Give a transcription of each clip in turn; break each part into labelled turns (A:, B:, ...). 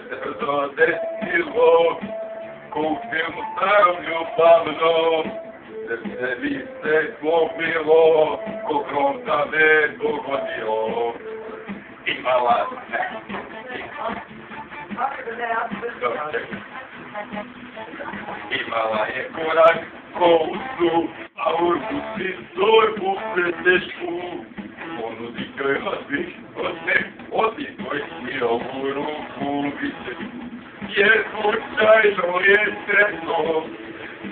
A: se to desilo, ko film starom ljubavnom, srce mi se slomilo, ko grom da me dogodio. Imala, imala je korak ko usu, a urku si torbu pretešku. Ponudi joj odi tvoj smilovu ruku vidjeti. Jer slučajno je sretno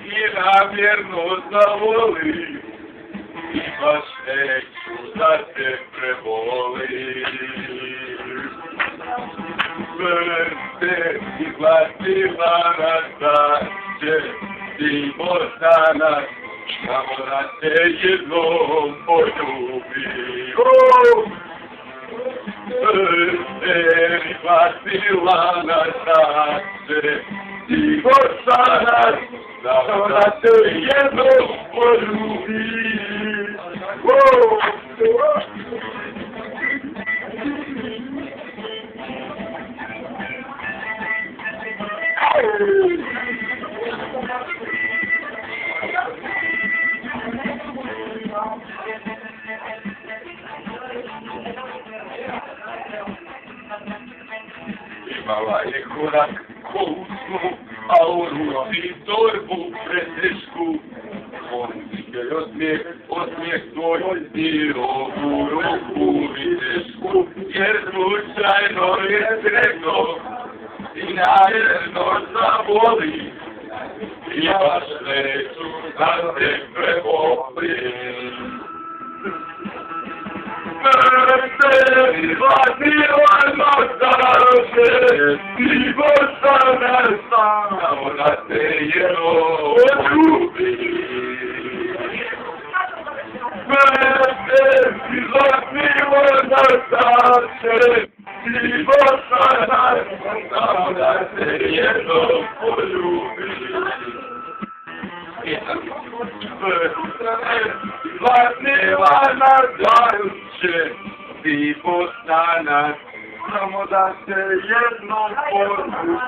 A: i namjerno zavoli. I baš neću da te prevoli. Vrste izglasila nas da će ti danas samo da te jednom poljubi. Vrste izglasila nas da će ti danas samo da te jednom poljubi. Imala je korak ko usnu, a u ruci torbu pretešku. Ponudi osmijeh tvoj i ovu ruku vidješku. Jer slučajno je sretno i namjerno zavoli. I baš neću da te prevolim. Vrste izglasila nas da će ti danas samo da te jednom poljubi. Vrste izglasila nas da će ti danas samo da te jednom poljubi. Izglasila nas da će ti danas samo da te jednom poljubi.